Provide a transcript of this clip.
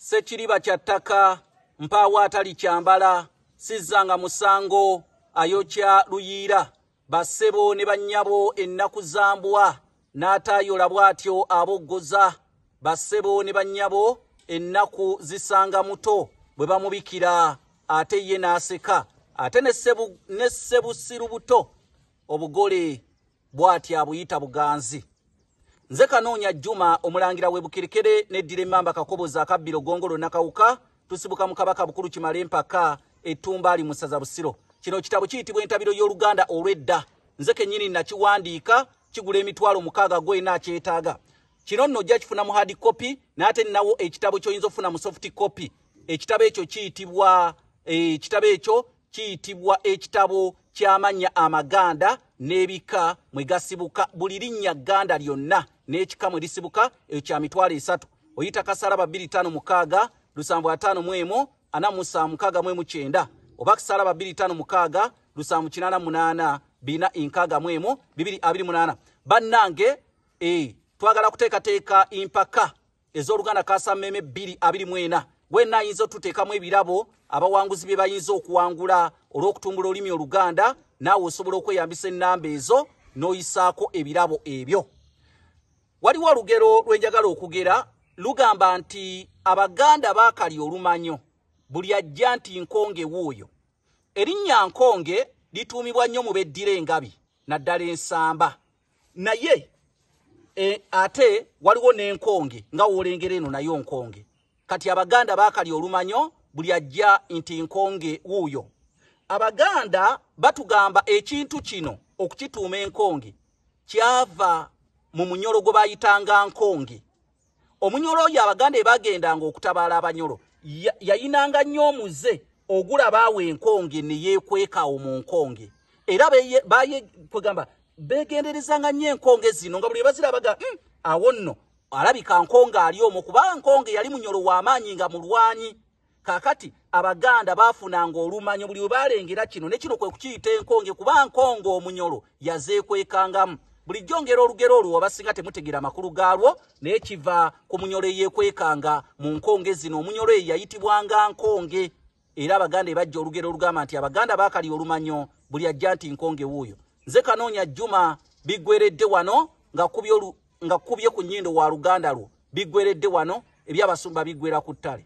Sekiriba kya ttaka mpaawo atali kyambala sizzanga musango ayokya luyiira bassebo ne bannyabo ennaku zambwa n'ataayola bw'atyo aboggoza bassebo ne bannyabo ennaku zisanga muto bwe bamubikira ate ye n'aseka ate ne ssebusiru buto obugole bw'ati abuyita buganzi. Nze Kanoonya Juma omulangira w'Ebukirikere n'eddira emmamba Kakobozi akabbiro Gongolo Nakawuka tusibuka mu Kabaka Bukulu Kimale mpaka Ettumba ali mu ssaza Busiro. Kino kitabo kiyitibwa Entabiro y'Oluganda olw'edda. Nze kennyini nakiwandiika kigula emitwalo 6 gwena akyetaaga. Kino nno ojja kifuna mu hard copy n'ate nawo ekitabo ky'oyinza okufuna mu soft copy. Ekitabo ekyo kiyitibwa ekitabo ky'amannya amaganda n'ebika mwe gasibuka buli linnya ganda lyonna n'ekika mwe lisibuka ekyo kya mitwalo 3. Oyita kasaraba 256 751 476 oba kasaraba 256 788 461 228. Bannange twagala kuteekateeka impaka ez'Oluganda Kasammeme 224 wenna ayinza otuteekamu ebirabo abawanguzi bye bayinza okuwangula olw'okutumbula olulimi Oluganda naawe osobola okweyambisa ennamba ezo n'oyisaako ebirabo ebyo. Waliwo olugero lwenjagala okugera lugamba nti Abaganda baakali olumanyo buli ajja nti nkonge wuuyo. Erinnya nkonge lituumibwa nnyo mu beddira engabi naddala ensamba naye ate waliwo n'enkonge nga woolengera eno nayo nkonge. Kati Abaganda baakali olumanyo buli ajja nti nkonge wuuyo. Abaganda batugamba ekintu kino okukituuma enkonge kyava mu munyolo gwe bayitanga nkonge. Omunyolo oyo Abaganda ebagendanga okutabaala abanyolo yayinanga nnyo omuze ogulaba awo enkonge ne yeekwekaawo mu nkonge. Era kwegamba beegenderezanga nnyo enkonge zino nga buli bazirabaga awo nno alabika nkonge ali omwo kuba nkonge yali munyolo w'amaanyi nga mulwanyi. Kakati Abaganda baafunanga olumanyo buli we balengera kino ne kino kwe kukiyita enkonge kuba nkonge omunyolo yazeekwekangamu. Bulijjo ngera olugero olwo abasinga temutegeera makulu gaalwo naye kiva ku munyolo eyeekwekanga mu nkonge zino. Omunyolo eyo yayitibwanga nkonge. Era Abaganda ebajja olugero olugamba nti Abaganda baakali olumanyo buli ajja nti nkonge wuuyo. Nze Kanoonya Juma biggweredde wano nga kubye ku nnyindo wa Luganda lwo biggweredde wano ebyabasumba biggwera ku ttale.